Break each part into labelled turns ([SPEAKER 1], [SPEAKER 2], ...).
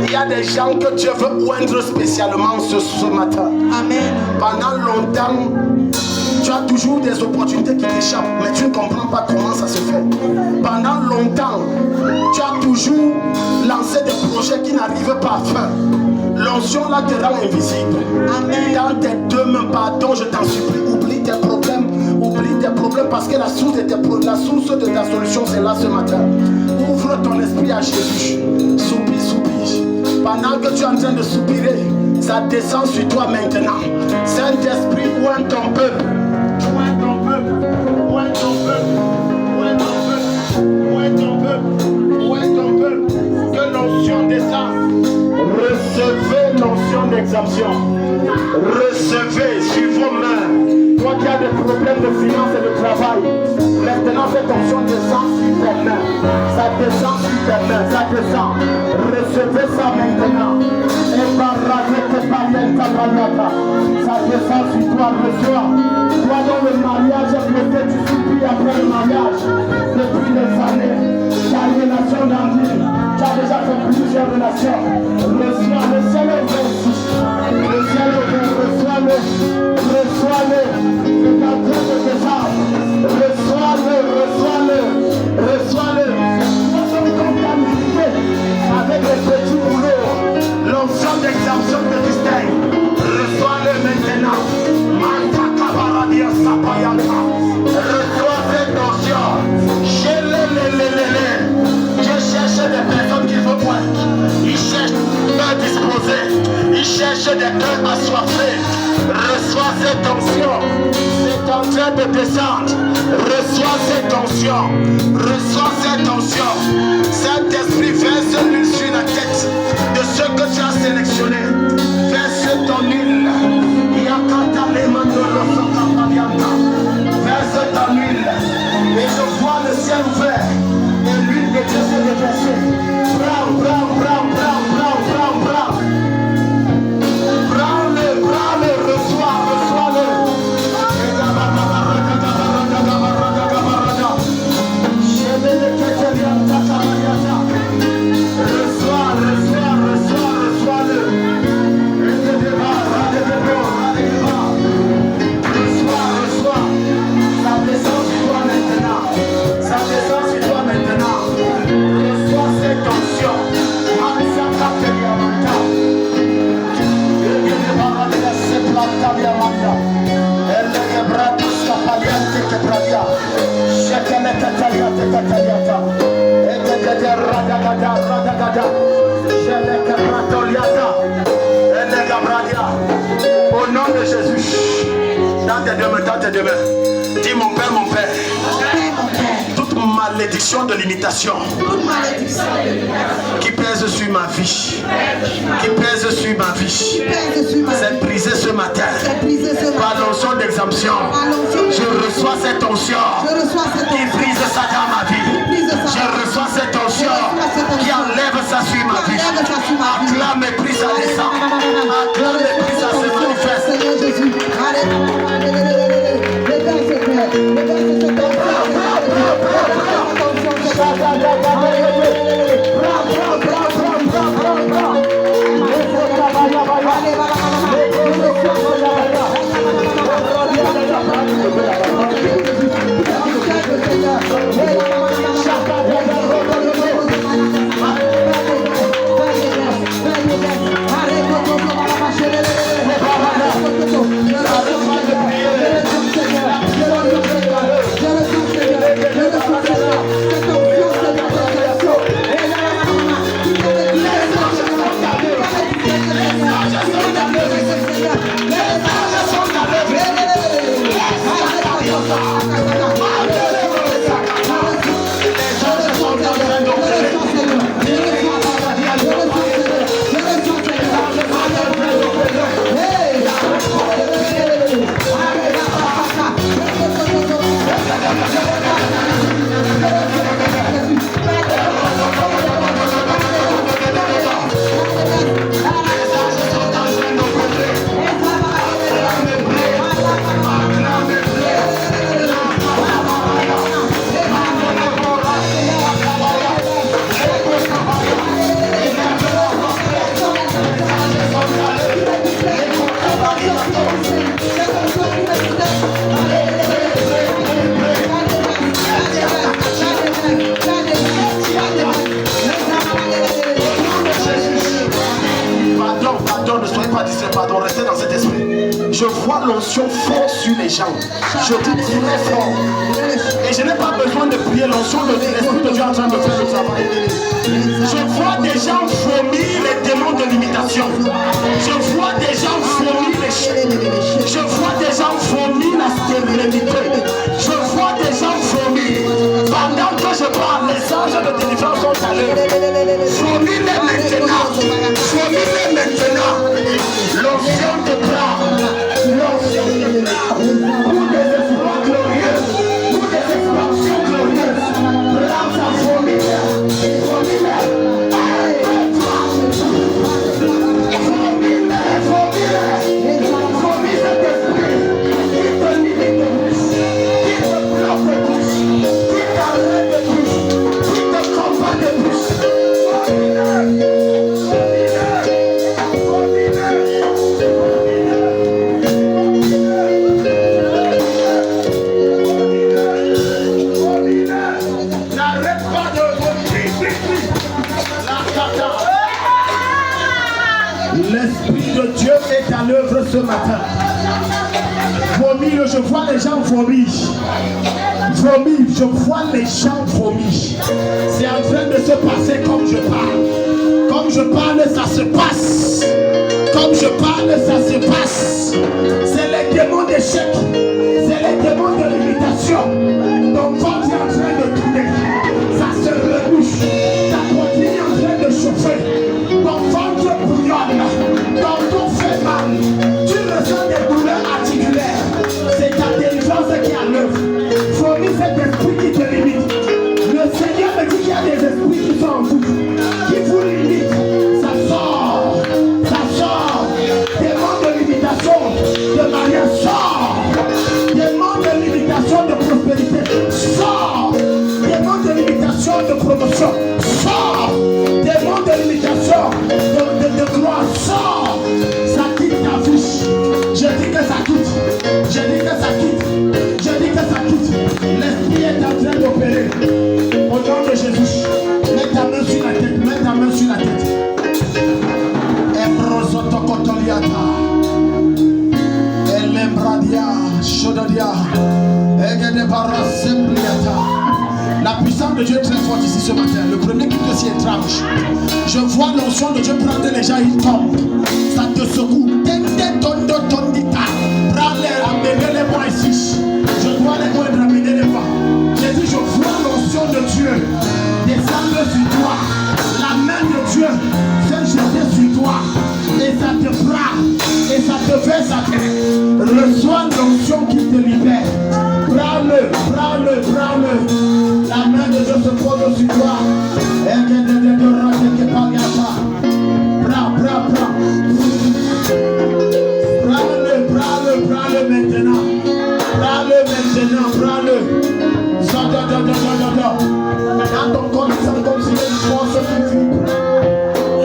[SPEAKER 1] Il y a des gens que Dieu veut oindre spécialement ce matin.
[SPEAKER 2] Amen.
[SPEAKER 1] Pendant longtemps, tu as toujours des opportunités qui t'échappent, mais tu ne comprends pas comment ça se fait. Pendant longtemps, tu as toujours lancé des projets qui n'arrivent pas à fin. L'onction là te rend invisible.
[SPEAKER 2] Amen.
[SPEAKER 1] Dans tes deux mains, pardon, je t'en supplie, oublie tes problèmes parce que la source de ta solution c'est là ce matin. Ouvre ton esprit à Jésus. Soupire, soupire. Pendant que tu es en train de soupirer, ça descend sur toi maintenant. Saint-Esprit, oint ton peuple. Oint ton peuple. Oint ton peuple. Oint ton peuple. Oint ton peuple. Oint ton peuple. Que l'onction descende. Recevez l'onction d'exemption. Recevez sur vos mains. Toi qui as des problèmes de finances et de travail, maintenant cette onction descend sur tes mains. Ça descend sur tes mains, ça descend. Recevez ça maintenant. Et ça descend sur toi, reçois. Toi dont le mariage est bloqué, tu souffres après le mariage. Depuis des années, ta relation d'envie, tu as déjà fait plusieurs relations. Reçois le ciel est ouvert ici. Le ciel est ouvert, reçois-le. Reçois-le. C'est en train de descendre. Reçois-le, reçois-le. Reçois-le. Nous sommes contaminés avec les petits boulots. L'onction d'exemption te distingue. Reçois-le maintenant. Reçois cette onction. Dieu cherche des personnes qui veulent boire. Il cherche des cœurs disposés. Il cherche des cœurs assoiffés. Reçois cette onction. C'est en train de descendre. Reçois cette onction. Reçois cette onction. Saint-Esprit, verse l'huile sur la tête de ceux que tu as sélectionnés. Verse ton huile. Verse ton huile. Et je vois le ciel ouvert. Et l'huile de Dieu se déverser. Prends, prends, prends, prends, prends, prends, prends. Prends-le, prends-le, reçois, reçois-le. Reçois, reçois, reçois, reçois-le. Reçois, reçois. Ça descend sur toi maintenant. Ça descend sur toi maintenant. Reçois cette onction. Au nom de Jésus, dans tes deux mains, dis mon Père, toute malédiction de limitation qui pèse sur ma vie, c'est brisé ce matin par l'onction d'exemption. Je reçois cette onction qui brise ça dans ma vie. Je reçois cette onction qui enlève ça sur ma vie. Acclame et prie, ça descend. Acclame et prie, ça se manifeste.
[SPEAKER 2] Seigneur Jésus,
[SPEAKER 1] pas distrait, pardon, restez dans cet esprit. Je vois l'onction fort sur les gens. Je dis très fort. Et je n'ai pas besoin de prier, l'onction de l'Esprit de Dieu est en train de faire le travail. Je vois des gens vomir les démons de limitation. Je vois des gens vomir les chiens. Je vois des gens vomir la stérilité. Je vois des gens vomir. Pendant que je parle, les anges de délivrance sont à l'heure. Vomir-les maintenant. Vomir-les maintenant. L'onction de bras. L'onction de bras. Pour des espoirs glorieux. Pour des expansions glorieuses. Bras à vomir. L'Esprit de Dieu est à l'œuvre ce matin. Vomir, je vois les gens vomir. Vomir, je vois les gens vomir. C'est en train de se passer comme je parle. Comme je parle, ça se passe. Comme je parle, ça se passe. C'est les démons d'échec. C'est les démons de limitation. Ton ventre est en train de tourner. Ça se rebouche. Ta poitrine est en train de chauffer. Ton ventre bouillonne. Ton dos fait mal. Tu ressens des douleurs articulaires. C'est ta délivrance qui est à l'œuvre. Vomir cet esprit qui te limite. Le Seigneur me dit qu'il y a des esprits qui sont en vous, qui vous limitent. Ça sort. Ça sort. Démon de limitation de mariage sort. Démon de limitation de prospérité sort. Démon de limitation de promotion sort. Démon de limitation de gloire sort. Ça quitte ta vie. Je dis que ça quitte. Je dis que ça quitte. Je dis que ça quitte. L'esprit est en train d'opérer. Au nom de Jésus. Mets ta main sur la tête. Mets ta main sur la tête. Ebrosotokotoliata. Elembradia. Shododia. Egedebarassembliata. La puissance de Dieu est très forte ici ce matin. Le premier qui te s'y étrange. Je vois l'onction de Dieu prendre les gens, ils tombent. Ça te secoue. Prends-les, amenez-les-moi ici. Je dois les prendre, amenez-les-moi. J'ai dit, je vois l'onction de Dieu descendre sur toi. La main de Dieu se jeter sur toi. Et ça te prend. Et ça te fait ça. Reçois l'onction qui te libère. Prends-le, prends-le, prends-le. La main de Dieu se pose sur toi. Prends, prends, prends. Prends-le, prends-le, prends-le maintenant. Prends-le maintenant, prends-le. Dans ton corps, il sent comme s'il y a une force qui vibre.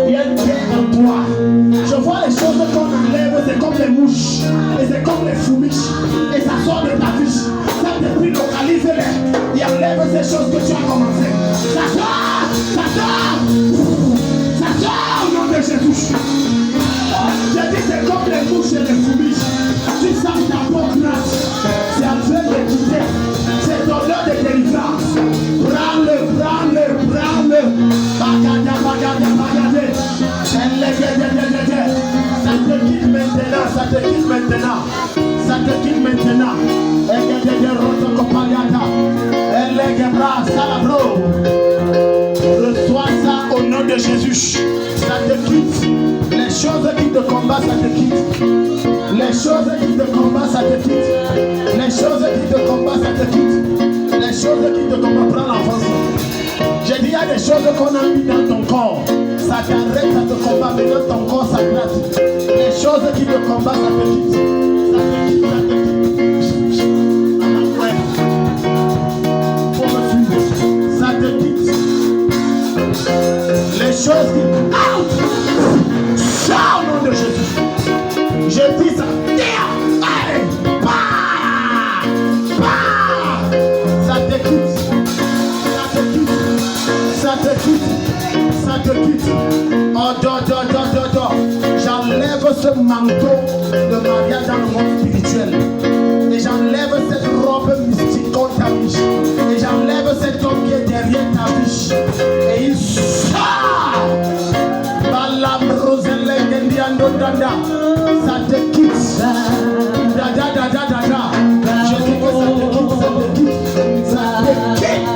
[SPEAKER 1] Il y a une guerre en toi. Je vois les choses qu'on enlève, c'est comme les mouches. Et c'est comme les fourmis. Et ça sort de ta vie. Saint-Esprit, localise-les. Il enlève ces choses que tu as commencé. Ça sort! Ça sort! Ça sort au nom de Jésus. J'ai dit c'est comme les mouches et les fourmis. Tu sens ta peau grasse. C'est en train de quitter. C'est ton heure de délivrance. Prends-le, prends-le, prends-le. Bagada, bagada, bagada. Ça te quitte maintenant, ça te quitte maintenant. Ça te quitte maintenant. Reçois ça au nom de Jésus. Ça te quitte. Les choses qui te combattent, ça te quitte. Les choses qui te combattent, ça te quitte. Les choses qui te combattent, ça te quitte. Les choses qui te combattent, prends l'enfance. J'ai dit, il y a des choses qu'on a mis dans ton corps. Ça t'arrête, ça te combat, mais dans ton corps, ça gratte. Les choses qui te combattent, ça te quitte. Ça te quitte, ça te quitte. Faut me suivre. Ça te quitte. Les choses qui... Out! Ça au nom de Jésus. Je dis ça. Allez! Bah! Bah! Ça te quitte. Ça te quitte. Ça te quitte. Ça te quitte. Oh, do. J'enlève ce manteau de mariage dans le monde spirituel. Et j'enlève cette robe mystique qu'on t'a mis. Et j'enlève cet homme qui est derrière ta vie. Et il sort. Balam Roselle Gendiando Danda. Ça te quitte. Dada, dada, dada. Je dis que ça te quitte, ça te quitte.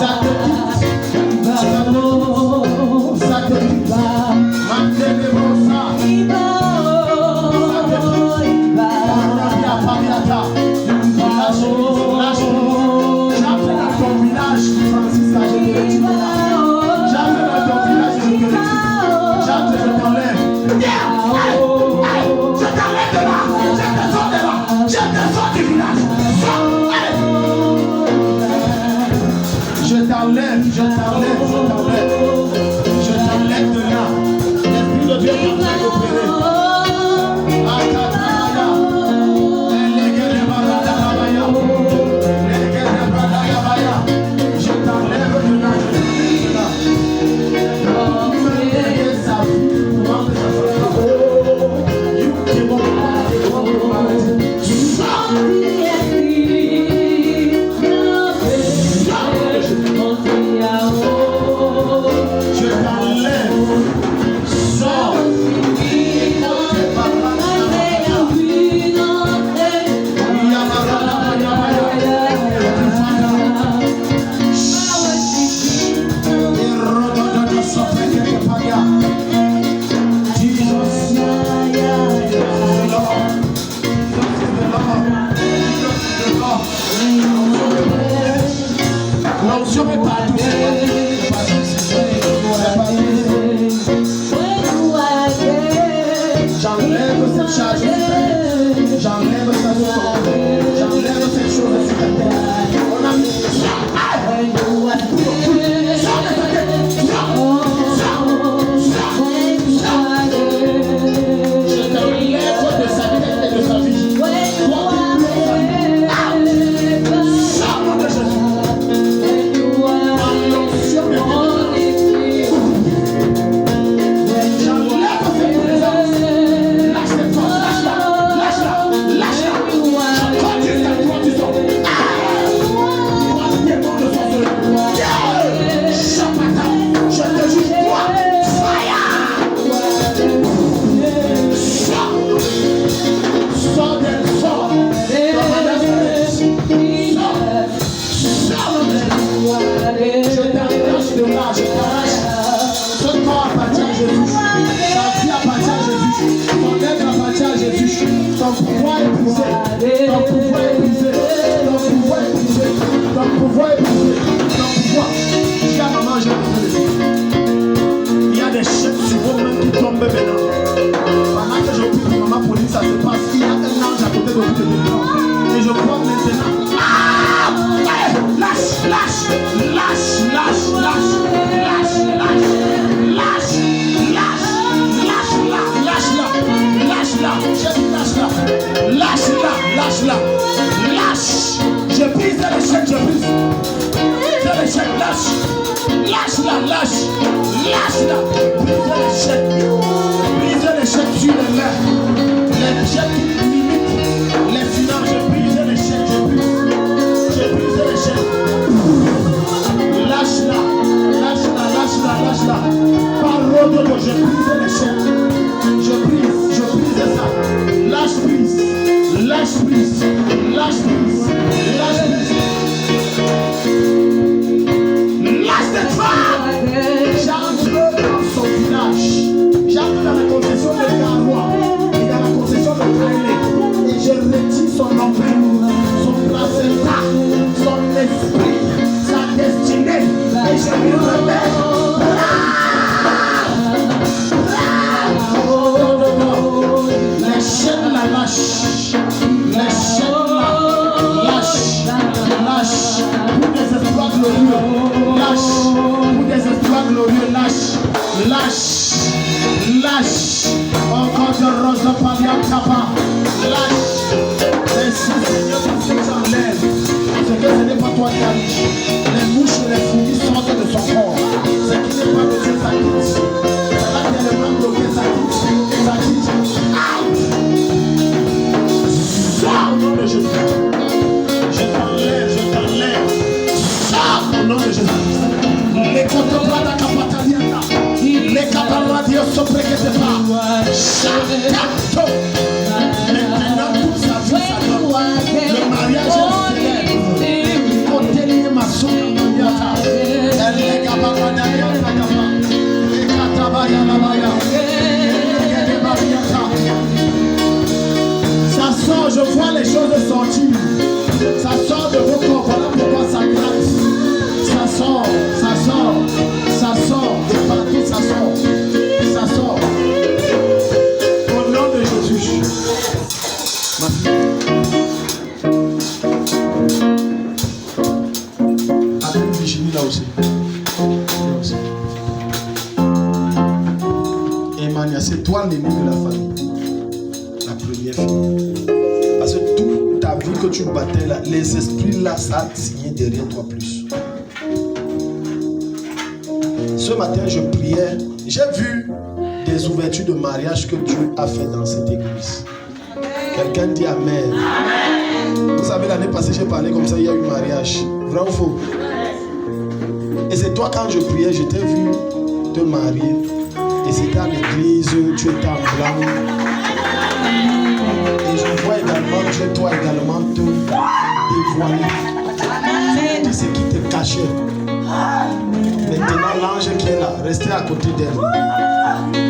[SPEAKER 1] Ça te quitte. Ça te quitte. Ça te quitte. Mantelebosa. Je t'enlève de là. L'Esprit de Dieu est en train d'opérer. Je t'enlève de là. L'onction est partout. J'enlève cette charge, j'enlève cette chose, j'enlève cette chose sur ta tête. On a mis je t'enlève de sa tête et de sa vie. Ton pouvoir est brisé. Ton pouvoir est brisé. Ton pouvoir est brisé. Ton pouvoir est brisé. Ton pouvoir. Dis à maman, j'ai besoin de ça. Il y a des chèques sur vos mains qui tombent maintenant. Pendant que je prie pour maman pour dire ça se passe, il y a un ange à côté de vous de maintenant. Et je crois maintenant. Lâche, lâche, lâche, lâche, lâche, lâche, lâche, lâche, lâche, lâche-la, lâche-la, lâche-la, lâche-la, lâche-la, lâche. Je brise l'échec, je brise. C'est l'échec, lâche. Lâche-la, lâche. Lâche-la. Brise l'échec. Brise l'échec sur les mains. L'échec qui limite les finances. Je brise l'échec, je brise. Je brise l'échec. Lâche-la. Lâche-la, lâche-la, lâche-la. Parole de Dieu, je brise l'échec. Je brise ça. Lâche prise. Lâche prise. Lâche prise. Lâche prise. Lâche tes femmes. J'entre dans son village. J'entre dans la concession de Garoua et dans la concession de Kailé. Et je retire son nombril, son placenta, son esprit, sa destinée. Et je lui remets. Les chaînes la lâche. Les chaînes la lâche. Lâche. Pour des espoirs glorieux. Lâche. Pour des espoirs glorieux. Lâche. Lâche. Lâche. Encore de Rosa Paliantapa. Lâche. Merci Seigneur parce que tu enlèves. Ce que ce n'est pas toi qui as mis. Les mouches et les fourmis sortent de son corps. Ce qui n'est pas de Dieu, ça Mania, c'est toi l'aîné de la famille. La première fille. Parce que toute ta vie que tu battais là, les esprits là, ça a signé derrière toi plus. Ce matin, je priais. J'ai vu des ouvertures de mariage que Dieu a fait dans cette église. Quelqu'un dit Amen. Amen. Vous savez, l'année passée, j'ai parlé comme ça, il y a eu mariage. Vrai ou faux? Et c'est toi, quand je priais, je t'ai vu te marier. Et c'était à l'église, tu étais en blanc. Et je vois également que toi également te dévoiler. Tout ce qui te cachait. Maintenant, l'ange qui est là, restez à côté d'elle.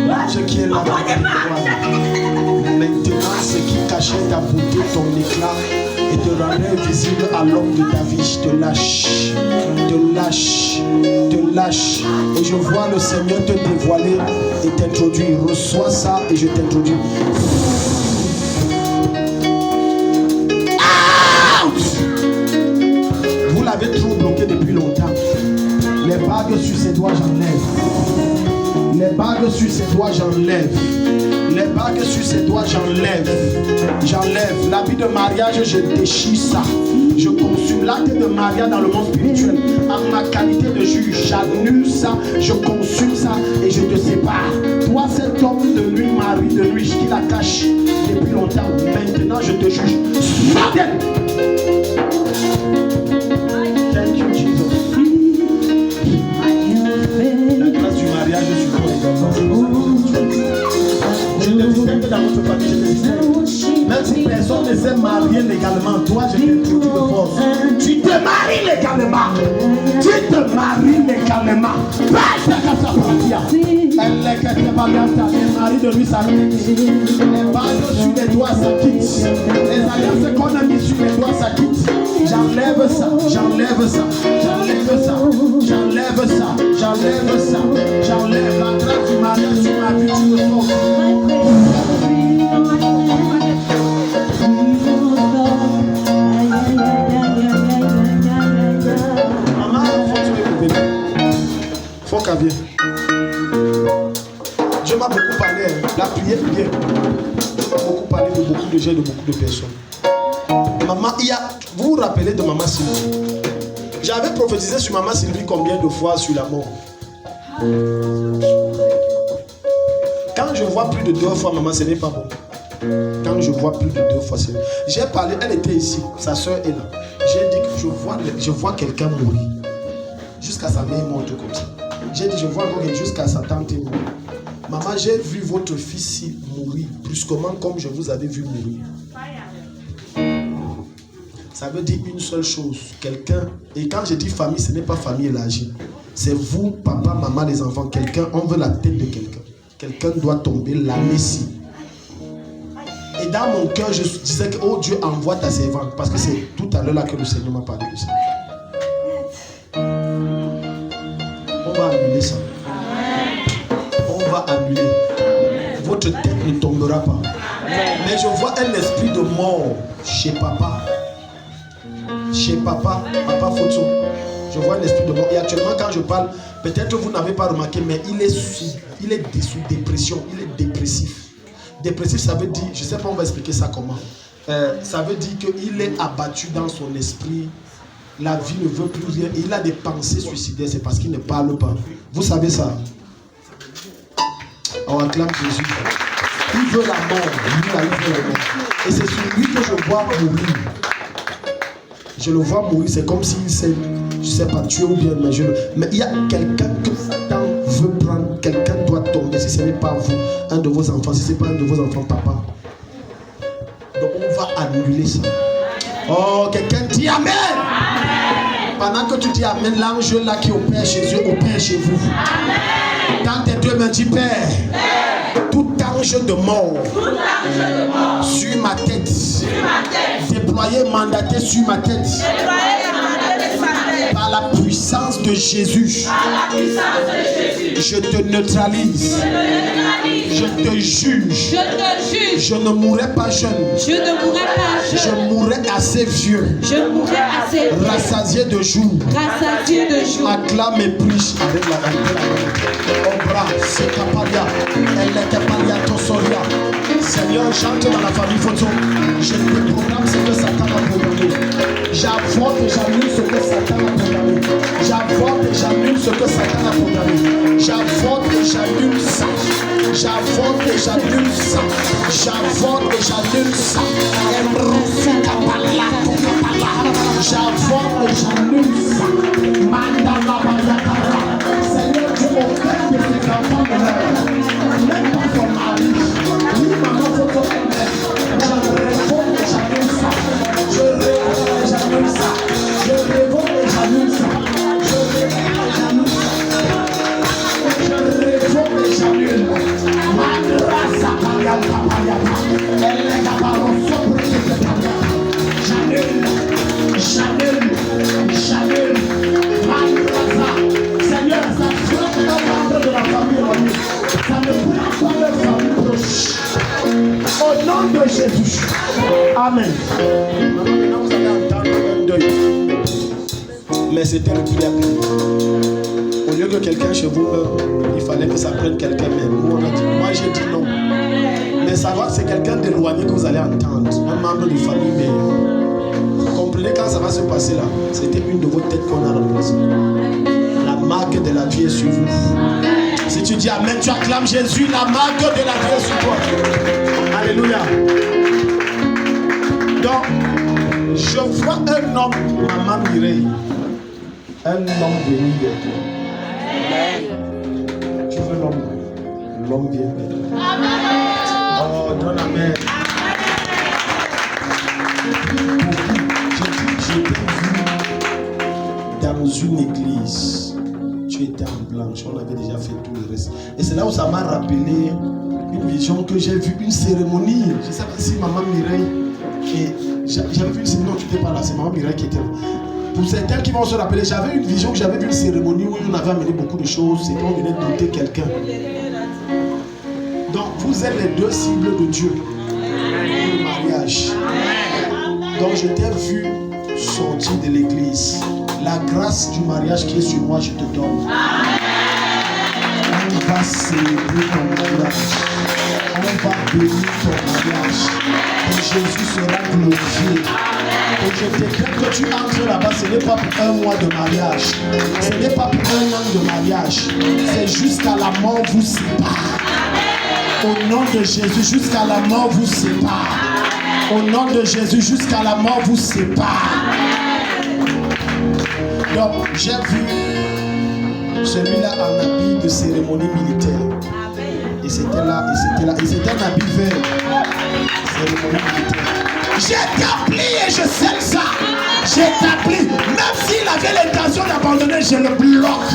[SPEAKER 1] L'ange qui est là, maintenant, ce qui cachait ta beauté, ton éclat, et te rendait visible à l'homme de ta vie, je te lâche, te lâche, te lâche. Et je vois le Seigneur te dévoiler et t'introduire. Reçois ça et je t'introduis. Out! Vous l'avez trop bloqué depuis longtemps. Les bagues sur ses doigts, j'enlève. Les bagues sur ses doigts, j'enlève. Les bagues sur ses doigts, j'enlève. J'enlève. L'habit de mariage, je déchire ça. Je consume l'acte de mariage dans le monde spirituel. En ma qualité de juge, j'annule ça. Je consume ça et je te sépare. Toi, cet homme de nuit, mari de nuit, qui la cache depuis longtemps. Maintenant, je te juge. Satan! Thank you, Jesus. La grâce du mariage sur toi également. Je te distingue dans votre famille, je te distingue. Même si personne ne s'est marié légalement, toi je t'introduis de force. Tu te maries légalement. Tu te maries légalement. Elle est que tu vas bien les maris de lui s'arrêtent. Les bagues sur les doigts s'acquittent. Les alliances qu'on a mis sur les doigts s'acquittent. J'enlève ça, j'enlève ça, j'enlève ça, j'enlève ça, j'enlève ça, j'enlève la grâce du mariage sur ma vie, tu me forces. Maman, faut qu'elle vienne. Dieu m'a beaucoup parlé, la prière vient. Dieu m'a beaucoup parlé de beaucoup de gens, de beaucoup de personnes. Maman, vous vous rappelez de Maman Sylvie? J'avais prophétisé sur Maman Sylvie combien de fois sur la mort? Quand je vois plus de 2 fois, maman, ce n'est pas bon. Quand je vois plus de 2 fois, c'est... J'ai parlé, elle était ici, sa soeur est là. J'ai dit que je vois quelqu'un mourir. Jusqu'à sa mère morte comme ça. J'ai dit, je vois encore jusqu'à sa tante mourir. Maman, j'ai vu votre fils mourir brusquement comme je vous avais vu mourir. Ça veut dire une seule chose, quelqu'un, et quand je dis famille, ce n'est pas famille élargie. C'est vous, papa, maman, les enfants, quelqu'un, on veut la tête de quelqu'un. Quelqu'un doit tomber, la messie. Et dans mon cœur, je disais que, oh Dieu, envoie ta servante, parce que c'est tout à l'heure là que le Seigneur m'a parlé de ça. On va annuler ça. On va annuler. Votre tête ne tombera pas. Mais je vois un esprit de mort chez papa. Chez papa Photo, je vois un esprit de mort. Et actuellement, quand je parle, peut-être vous n'avez pas remarqué, mais il est sous dépression, il est dépressif. Dépressif, ça veut dire, je ne sais pas, on va expliquer ça comment. Ça veut dire qu'il est abattu dans son esprit, la vie ne veut plus rien, et il a des pensées suicidaires, c'est parce qu'il ne parle pas. Vous savez ça? On acclame Jésus. Il veut la mort, lui là, il veut la mort. Et c'est sur lui que je vois mourir. Je le vois mourir, c'est comme s'il s'est, je ne sais pas, tué ou bien, mais il y a quelqu'un que Satan veut prendre, quelqu'un doit tomber, si ce n'est pas vous, un de vos enfants, si ce n'est pas un de vos enfants, papa. Donc on va annuler ça. Oh, quelqu'un dit Amen. Amen. Pendant que tu dis Amen, l'ange là qui opère chez Dieu, opère chez vous. Amen. Dans tes 2 mains, dis Père. Tout ange de mort, sur ma tête, déployé, mandaté sur ma tête, par la prière. puissance de Jésus, je te neutralise. Je te juge. Je ne mourrai pas jeune. Je mourrai assez vieux. Rassasié de jour. Acclame et prie avec la Obra, c'est Capalia. Elle est Capalia, Tosoria. Seigneur, j'entre dans la famille photo. Je te programme ce que Satan a programmé. J'avorte et j'annule ce que Satan a programmé. J'avorte et j'annule ce que Satan a programmé. J'avorte et j'annule ça. J'avorte et j'annule ça. J'avorte et j'annule ça. J'avorte et j'annule ça. Mandala Bayakara. Seigneur, tu m'offres de tes enfants de l'air. Même pas son mari. Oui, maman, faut ton mère. Je réponds et j'annule ça. Je réponds et j'annule ça. Je réponds et j'annule ça. Je réponds et j'annule ça. Je réponds et j'annule. Madrasa Pagata Pagata. Elle est capable de s'opérer. J'annule. J'annule. J'annule. Madrasa. Seigneur, ça frappe le membre de la famille. Ça ne prend pas la famille proche. Au nom de Jésus. Amen. Maintenant, vous allez entendre un deuil. Mais c'était le plus agréable. Au lieu que quelqu'un chez vous meure, il fallait que ça prenne quelqu'un même. Moi, j'ai dit non. Mais savoir, c'est quelqu'un d'éloigné que vous allez entendre. Un membre de famille, mais vous comprenez quand ça va se passer là. C'était une de vos têtes qu'on a remplacée. La marque de la vie est sur vous. Si tu dis amen, tu acclames Jésus, la marque de la vie est sur toi. Alléluia. Donc, je vois un homme, maman Mireille, un homme venu vers toi. Tu veux l'homme vient vers toi. Oh, donne amen. J'ai été vu dans une église. Tu étais en blanche, on avait déjà fait tout le reste. Et c'est là où ça m'a rappelé une vision que j'ai vue, une cérémonie. Je ne sais pas si maman Mireille. Et j'avais vu une cérémonie, non, tu n'étais pas là, c'est maman Mireille qui était là. Pour certains qui vont se rappeler, j'avais une vision que j'avais vu une cérémonie où on avait amené beaucoup de choses, c'est qu'on venait de doter quelqu'un. Donc vous êtes les deux cibles de Dieu. Le mariage. Donc je t'ai vu sortir de l'église. La grâce du mariage qui est sur moi, je te donne. On va célébrer ton mariage. On va bénir ton mariage. Et Jésus sera glorifié. Et je déclare que tu entres là-bas, ce n'est pas pour un mois de mariage. Ce n'est pas pour un an de mariage. C'est jusqu'à la mort vous sépare. Au nom de Jésus, jusqu'à la mort vous sépare. Au nom de Jésus, jusqu'à la mort vous sépare. Donc, j'ai vu celui-là en habit de cérémonie militaire. Et c'était là, et c'était là. Et c'était un habit vert. Cérémonie militaire. J'établis et je scelle ça. J'établis. Même s'il avait l'intention d'abandonner, je le bloque.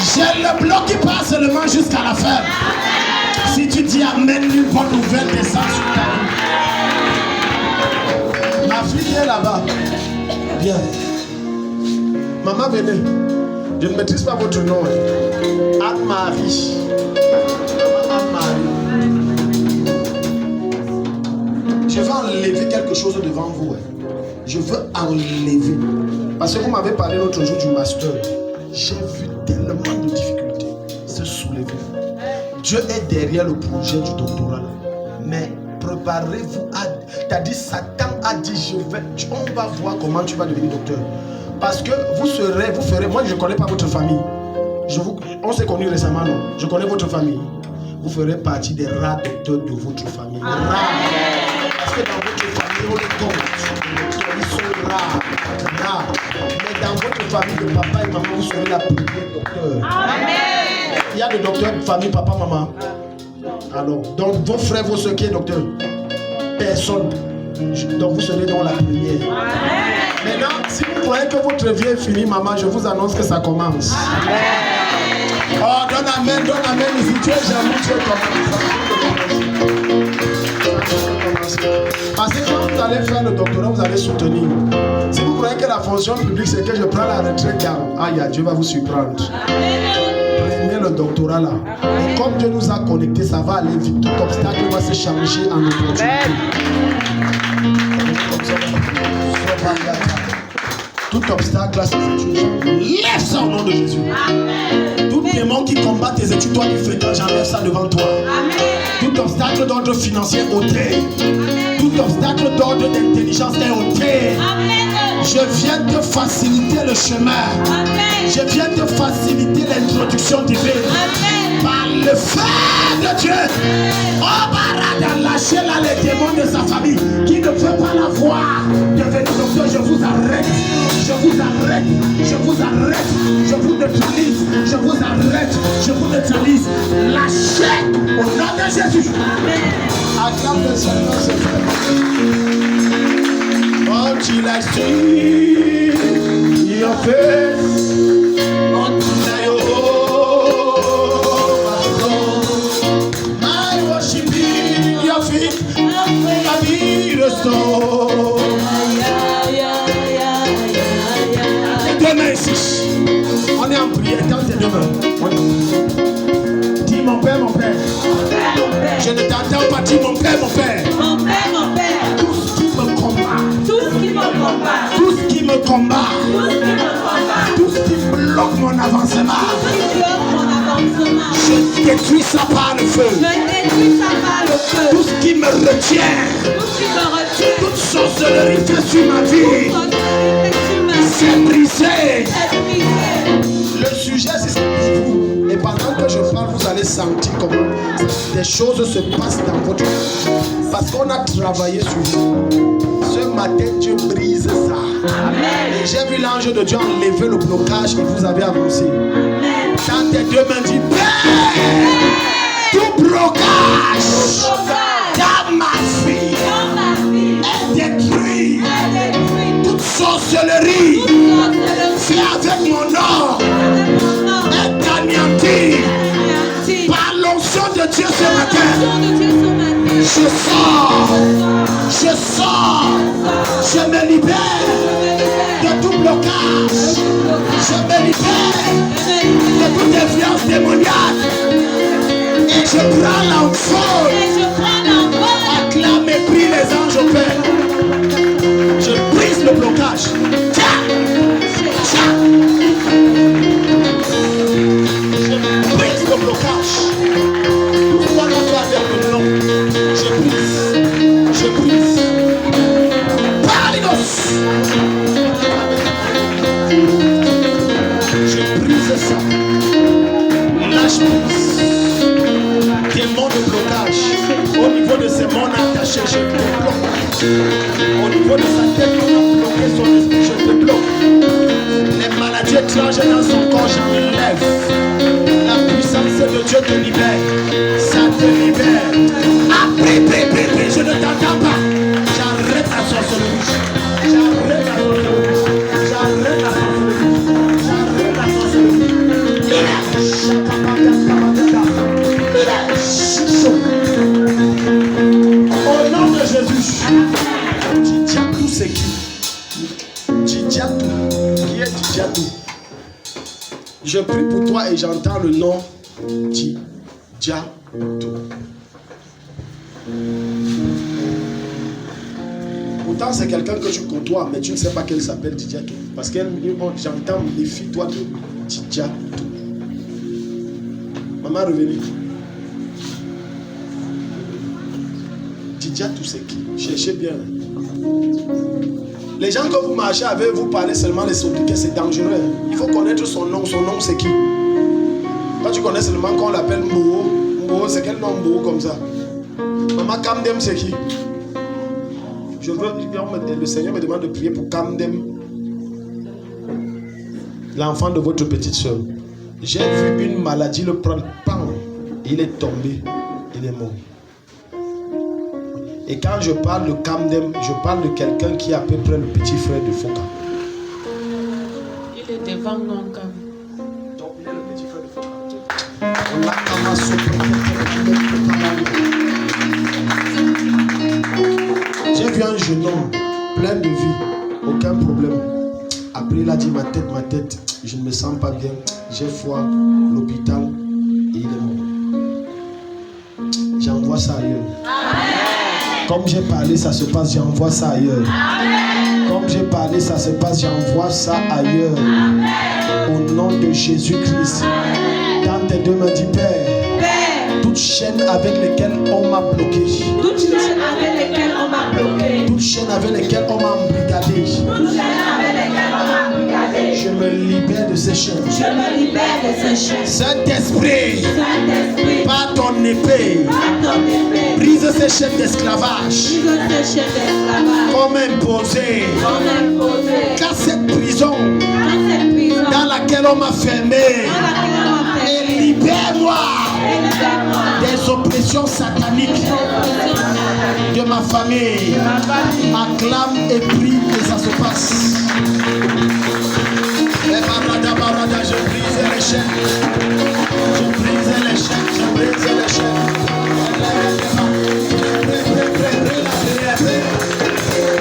[SPEAKER 1] Je le bloque, il passe seulement jusqu'à la fin. Si tu dis amen, une bonne nouvelle descend sur ta vie. Ma fille est là-bas. Viens. Maman, venez. Je ne maîtrise pas votre nom. Anne-Marie. Anne-Marie. Je veux enlever quelque chose devant vous. Je veux enlever. Parce que vous m'avez parlé l'autre jour du master. J'ai vu tellement de difficultés se soulever. Dieu est derrière le projet du doctorat. Mais préparez-vous à... T'as dit, Satan a dit, on va voir comment tu vas devenir docteur. Parce que vous ferez, moi je ne connais pas votre famille. On s'est connus récemment, non? Je connais votre famille. Vous ferez partie des rares docteurs de votre famille. Rares. Parce que dans votre famille, on les compte. Ils sont rares. Mais dans votre famille de papa et maman, vous serez la première docteur. Amen. Il y a des docteurs de famille, papa, maman. Alors, donc vos frères, vos soeurs qui est docteur? Personne. Donc vous serez dans la première. Amen. Maintenant, si vous croyez que votre vie est finie, maman, je vous annonce que ça commence. Amen. Oh, donne amen, donne amen. Si tu es jaloux, tu es commencé. Parce que quand vous allez faire le doctorat, vous allez soutenir. Si vous croyez que la fonction publique, c'est que je prends la retraite, aïe, Dieu va vous surprendre. Prenez le doctorat là. Et comme Dieu nous a connectés, ça va aller vite. Tout obstacle va se changer en opportunité. Tout obstacle là, c'est études. Lève ça au nom de Jésus. Tout démon qui combat tes études, toi qui fréquentes, j'enlève ça devant toi. Tout obstacle d'ordre financier ôté. Tout obstacle d'ordre d'intelligence est ôté. Je viens te faciliter le chemin. Je viens te faciliter l'introduction divine. Par le feu de Dieu. Oh, barada, lâchez là les démons de sa famille qui ne veut pas la voir. Devenez docteur, je vous arrête. Je vous arrête. Je vous arrête. Je vous neutralise. Je vous arrête. Je vous neutralise. Lâchez au nom de Jésus. Acclame le Seigneur, c'est frère. Until I see your face, until I my worship in your feet, I be restored. Demain ici, on est en prière, quand c'est demain. Dis mon père, mon père. Je ne t'entends pas, dis mon père, mon père.
[SPEAKER 2] Mon père, mon père.
[SPEAKER 1] Tout ce qui me combat.
[SPEAKER 2] Tout ce qui me combat.
[SPEAKER 1] Tout ce qui me combat.
[SPEAKER 2] Tout ce qui me combat.
[SPEAKER 1] Tout ce qui bloque mon avancement.
[SPEAKER 2] Tout ce qui bloque mon avancement.
[SPEAKER 1] Je détruis ça par le feu.
[SPEAKER 2] Je détruis ça par le feu.
[SPEAKER 1] Tout ce qui me retient.
[SPEAKER 2] Tout ce qui me retient.
[SPEAKER 1] Toute sorcellerie faite sur ma vie. C'est brisé.
[SPEAKER 2] C'est brisé.
[SPEAKER 1] Le sujet c'est ça pour vous. Et pendant que je parle, vous allez sentir comment des choses se passent dans votre vie. Parce qu'on a travaillé sur vous. Ce matin, Dieu brise ça.
[SPEAKER 2] Amen.
[SPEAKER 1] Et j'ai vu l'ange de Dieu enlever le blocage et vous avez avancé.
[SPEAKER 2] Amen.
[SPEAKER 1] Quand tes deux mains disent Père, tout blocage dans ma vie est détruit. Toute sorcellerie fait avec mon nom est anéantie. Par l'onction de Dieu ce matin, je sors, je me libère de tout blocage, je me libère de toute influence démoniaque et je prends l'enfant. Acclame et prie les anges au Père. Je brise le blocage. Tiens. Je brise le blocage. Tout ce qu'on a fait avec le nom, je brise. Je brise. Paligos. Je brise ça. Lâche prise. Démon de blocage. Au niveau de ces mondes attachés, je te bloque. Au niveau de sa tête, on a bloqué son esprit, je te bloque. Les maladies étranges dans son corps, j'enlève. La puissance de Dieu te libère. Ça te libère. Prie, je ne t'entends pas. J'arrête la sorcellerie. J'arrête la sorcellerie. J'arrête la sorcellerie. J'arrête la sorcellerie. Au nom de Jésus, Tidjatou c'est qui? Tidjatou, qui est Tidjatou? Je prie pour toi et j'entends le nom Tidjatou. Pourtant c'est quelqu'un que tu côtoies, mais tu ne sais pas qu'elle s'appelle Tidjatou. Parce que j'entends les filles, toi de Tidjatou. Maman revenez. Tidjatou c'est qui? Cherchez bien. Les gens que vous marchez avec, vous parlez seulement les sobriquets, c'est dangereux. Il faut connaître son nom c'est qui? Quand tu connais seulement qu'on l'appelle Mbo, Mbo c'est quel nom Mbo comme ça? Maman Kamdem c'est qui? Je veux, le Seigneur me demande de prier pour Kamdem, l'enfant de votre petite soeur. J'ai vu une maladie le prendre, pan, il est tombé, il est mort. Et quand je parle de Kamdem, je parle de quelqu'un qui est à peu près le petit frère de Foka.
[SPEAKER 2] Il est devant mon cam.
[SPEAKER 1] Donc il est le petit frère de Foka. On l'a commencé. jeune homme, plein de vie, aucun problème. Après, il a dit ma tête, je ne me sens pas bien, j'ai froid, l'hôpital, et il est mort. J'envoie ça ailleurs. Amen. Comme j'ai parlé, ça se passe, j'envoie ça ailleurs. Amen. Comme j'ai parlé, ça se passe, j'envoie ça ailleurs. Amen. Au nom de Jésus-Christ. Dans tes deux mains, dis Père. Toute chaîne avec lesquelles on m'a bloqué.
[SPEAKER 3] Toute chaîne avec lesquelles on m'a bloqué.
[SPEAKER 1] Toute chaîne avec lesquelles on m'a embrigadé.
[SPEAKER 3] Toute chaîne avec lesquelles on m'a embrigadé.
[SPEAKER 1] Je me libère de ces chaînes.
[SPEAKER 3] Je me libère de ces chaînes.
[SPEAKER 1] Saint-Esprit,
[SPEAKER 3] Saint-Esprit,
[SPEAKER 1] par ton épée, brise ces chaînes d'esclavage. Comme imposé. Casse cette prison dans laquelle on m'a fermé. Et libère-moi des oppressions sataniques de ma famille. Acclame et prie et ça se passe. Et barada, barada, je brise les chaînes. Je brise les chaînes, je brise les chaînes.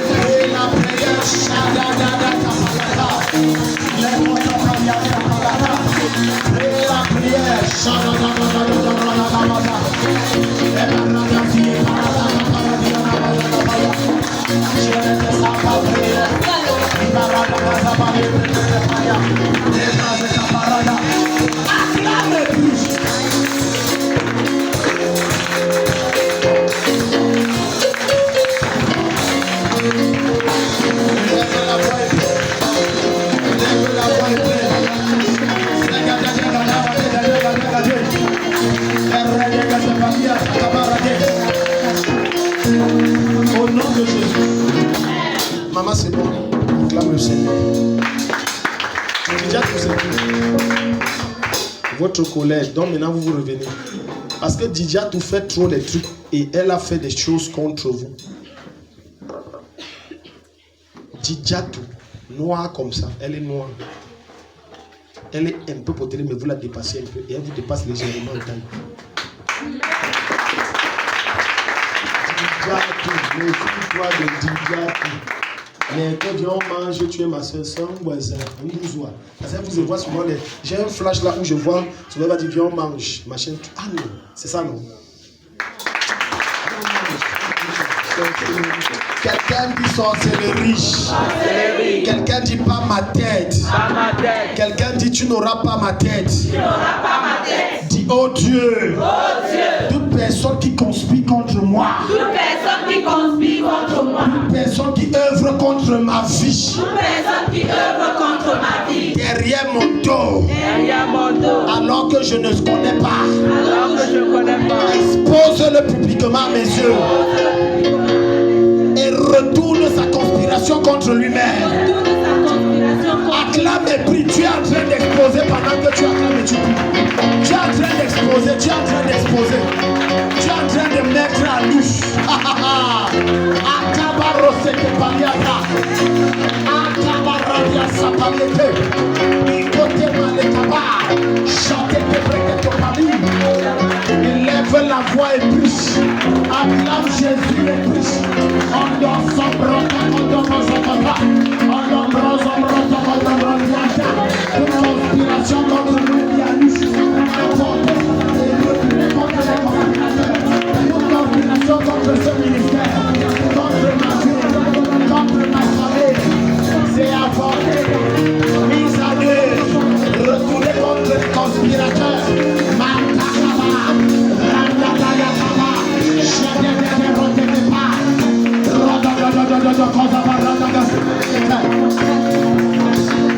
[SPEAKER 1] Prie la prière, shadadada, kapalada. Prie la prière, shadadada, kapalada. Et barada, fille, barada, kapalada. Je ne te sens pas prier. Barada, kapalada. Acclame et prie. Au nom de Jésus. Maman, c'est bon. Acclame le Seigneur. Déjà tout c'est votre colère. Donc maintenant vous vous revenez. Parce que Didier tout fait trop les trucs et elle a fait des choses contre vous. Didier tout noire comme ça, elle est noire. Elle est un peu potée mais vous la dépassez un peu et elle vous dépasse légèrement en taille. Didier tout, méfie-toi de Didier tout. Mais quand on mange, tu es ma soeur, c'est un voisin, un bourgeois. Parce que vous voyez souvent, j'ai un flash là où je vois, souvent on va dire, viens on mange, machin. Ah non, c'est ça non. Quelqu'un dit sorcellerie. Quelqu'un dit pas ma tête. Quelqu'un dit tu n'auras pas ma tête. Dis oh Dieu. Toute personne qui conspire contre moi. Toute personne qui œuvre contre ma vie. Derrière mon dos. Alors que je ne connais pas. Expose-le publiquement à mes yeux. Et retourne sa conspiration contre lui-même. Acclame et prie. Tu es en train d'exposer pendant que tu acclames et tu pries. Tu es en train d'exposer, tu es en train d'exposer. Tu es en train de mettre à nu. Akabaroseke paliata. Akabaradia sapalete. Ikote malekaba. Chante te breketo pali. Élève la voix et prie. Acclame Jésus et prie. Toute conspiration contre nous qui a nous toute conspiration contre ce ministère, contre ma vie, contre ma famille, c'est avorté, mise à deux, retourné contre les conspirateurs.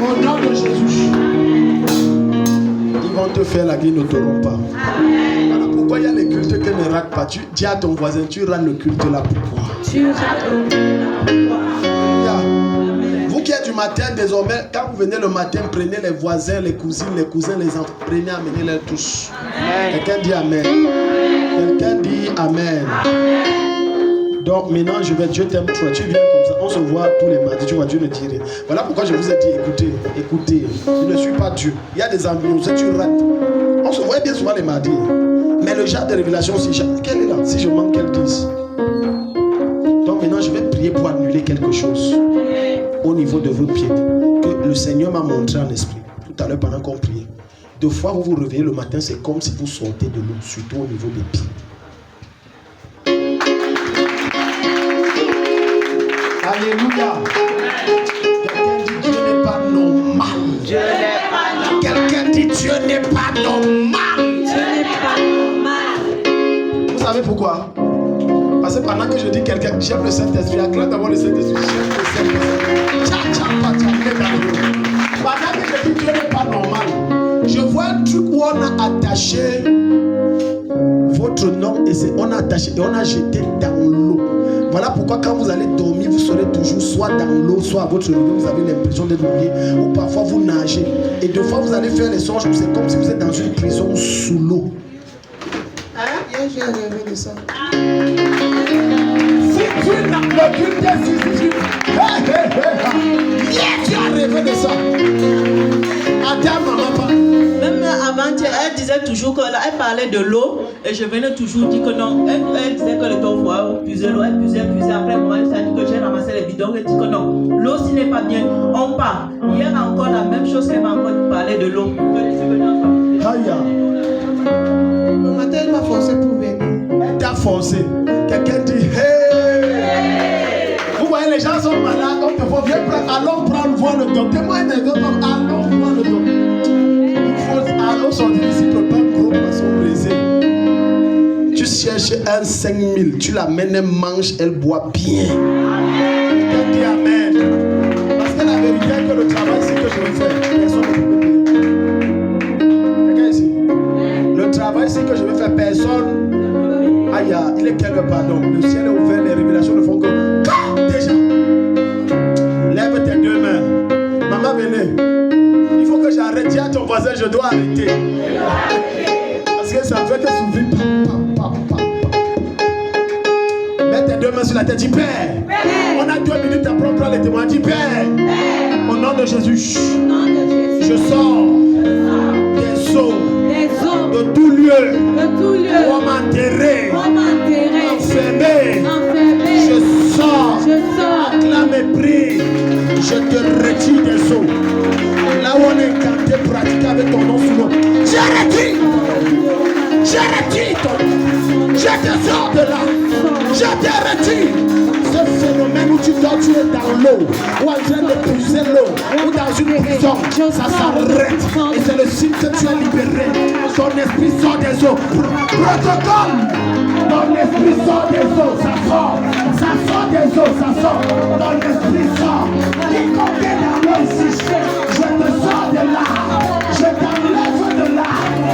[SPEAKER 1] Au nom de Jésus, ils vont te faire la guerre, ne t'auront pas. Voilà pourquoi il y a les cultes que ne rate pas. Tu dis à ton voisin, tu rates le culte là, pourquoi? Vous qui êtes du matin, désormais, quand vous venez le matin, prenez les voisins, les cousines, les cousins, les enfants, prenez, amenez-les tous. Quelqu'un dit Amen. Quelqu'un dit Amen. Donc maintenant, Dieu t'aime toi. Tu viens comme ça, on se voit tous les mardis, tu vois, Dieu ne dit rien. Voilà pourquoi je vous ai dit, écoutez, je ne suis pas Dieu. Il y a des environs, si tu rates. On se voit bien souvent les mardis. Mais le genre de révélation, si quelle est là? Si je manque, qu'elle dise. Donc maintenant, je vais prier pour annuler. révéler quelque chose au niveau de vos pieds que le Seigneur m'a montré en esprit tout à l'heure pendant qu'on priait. Deux fois vous vous réveillez le matin, c'est comme si vous sortez de l'eau, surtout au niveau des pieds. Alléluia. Quelqu'un dit Dieu n'est pas normal.
[SPEAKER 3] Dieu n'est pas normal.
[SPEAKER 1] Quelqu'un dit Dieu n'est pas normal.
[SPEAKER 3] Dieu n'est pas normal.
[SPEAKER 1] Vous savez pourquoi? Parce que pendant que je dis quelqu'un, j'aime le Saint-Esprit, acclame d'abord le Saint-Esprit, j'aime le Saint-Esprit. Pendant que je dis Dieu n'est pas normal, je vois un truc où on a attaché votre nom et on a attaché et on a jeté dans l'eau. Voilà pourquoi quand vous allez dormir, vous serez toujours soit dans l'eau, soit à votre réveil, vous avez l'impression d'être mouillé, ou parfois vous nagez. Et deux fois vous allez faire les songes, c'est comme si vous êtes dans une prison sous l'eau. Hier j'ai rêvé de ça. Si tu n'as aucune décision, hier tu as rêvé de ça. Attends, maman.
[SPEAKER 4] Même avant-hier, elle disait toujours qu'elle parlait de l'eau et je venais toujours dire que non. Elle disait que le ton puisait l'eau, elle puisait. Après, moi, elle a dit que j'ai ramassé les bidons. Elle dit que non, l'eau s'il n'est pas bien, on part. Hier encore la même chose qu'elle m'a encore parlé de l'eau.
[SPEAKER 5] Le matin, elle m'a forcé pour venir.
[SPEAKER 1] Elle t'a forcé. Quelqu'un dit hey! Vous voyez, les gens sont malades. Donc, il faut bien prendre. Allons prendre voir le docteur. Moi, allons voir le docteur. Allons son disciple, pas gros poisson brisé. Tu cherches un 5000, tu l'amènes, elle mange, elle boit bien. Elle dit amen. Parce que la vérité est que le travail, c'est que je vais faire. Personne ne peut me payer. Regarde ici. Le travail, c'est que je vais faire personne. Aïe, il est quelle heure, pardon? Le ciel est ouvert, les révélations ne font que. Déjà. Lève tes deux mains. Maman, venez. Il faut que j'arrête. Dis à ton voisin, je dois arrêter. Parce que ça fait que s'ouvrir. Mets tes deux mains sur la tête. Dis Père. On a 2 minutes après, on prend les témoins. Dis Père. Au nom de Jésus. Je sors des eaux. De tout lieu. Où on m'a enterré. Enfermé. Je sors. Acclame et prie. Je te retire des eaux. Là où on est incanté, pratique avec ton nom sous l'eau. Je retire ton nom. Je te sors de là. Je te retire. Ce phénomène où tu dors, tu es dans l'eau, ou en train de puiser l'eau, ou dans une prison, ça s'arrête. Et c'est le signe que tu es libéré. Ton esprit sort des eaux. Protocole. Ton esprit sort des eaux, ça sort. Ça sort des eaux, ça sort. Ton esprit sort. Quiconque est dans l'eau ici, je te sors de là. Je t'enlève de là. Je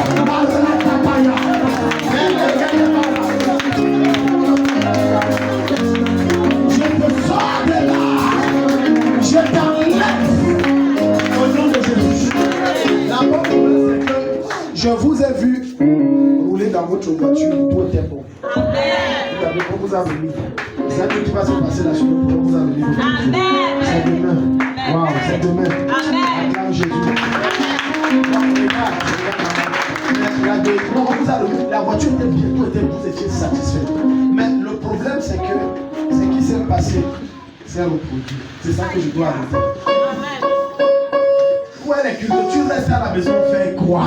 [SPEAKER 1] te sors de là. Je t'enlève au nom de Jésus. La bonne nouvelle, c'est que je vous ai vu rouler dans votre voiture, tout était bon. Amen. Vous avez venu. C'est ce qui va se passer là sur le point, vous avez venu. Amen. C'est demain. Waouh, c'est demain. Amen. Acclame Jésus. La voiture était bien, tout était bon, vous étiez satisfait. Mais le problème, c'est que ce qui s'est passé s'est reproduit. C'est ça que je dois arrêter. Où est les cultes? Tu restes à la maison, fais quoi?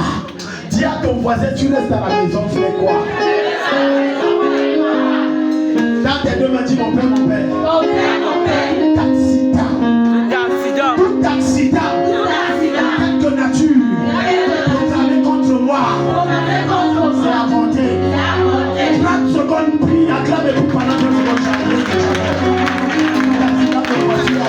[SPEAKER 1] Dis à ton voisin, tu restes à la maison, fais quoi? Dans tes deux mains, dis mon père, mon père. Mon père, mon père. D'accident. De nature. Programmé contre moi. C'est avorté. 30 secondes, prie, acclame et puis pendant 2 secondes, j'arrête. D'accident de voiture.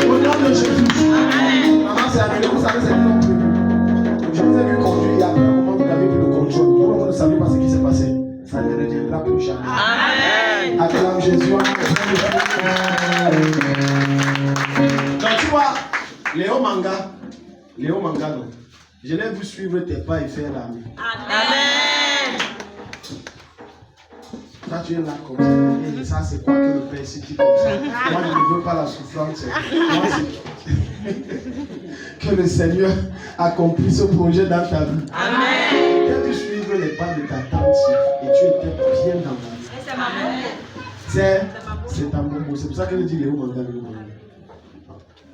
[SPEAKER 1] Au nom de Jésus. Maman, c'est arrivé, vous savez, c'est non plus. Je vous ai vu conduire il y a un moment, vous avez vu le contrôle. Vous ne savez pas ce qui s'est passé. Ça ne reviendra plus jamais. Amen. Acclame Jésus. Donc tu vois, Léo Manga, non. Je l'ai vu suivre tes pas et faire l'armée.
[SPEAKER 4] Amen.
[SPEAKER 1] Toi, tu es là comme ça. Et ça, c'est quoi que le Père s'est dit comme ça? Moi, je ne veux pas la souffrance. Moi, c'est que le Seigneur accomplisse ce projet dans ta vie.
[SPEAKER 4] Amen.
[SPEAKER 1] Tu as dû suivre les pas de ta tante et tu étais bien dans la vie.
[SPEAKER 4] C'est ma mère.
[SPEAKER 1] C'est ta maman. C'est pour ça que je dis Léo Manga.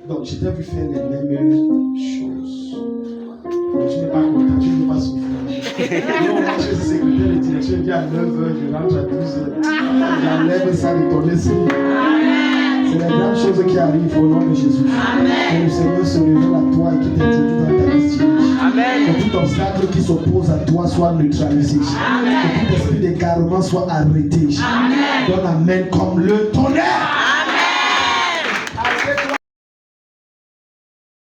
[SPEAKER 1] Donc, je t'ai vu faire les mêmes choses. Mais tu n'es pas content, tu ne veux pas souffrir. Non, moi, je suis secrétaire de direction, je dis à 9h, je rentre à 12h. J'enlève ça de ton esprit. C'est les grandes choses qui arrivent au nom de Jésus. Que le Seigneur se révèle à toi et qui t'introduit dans ta destinée. Que tout obstacle qui s'oppose à toi soit neutralisé. Que tout esprit d'égarement soit arrêté. Donne Amen comme le tonnerre.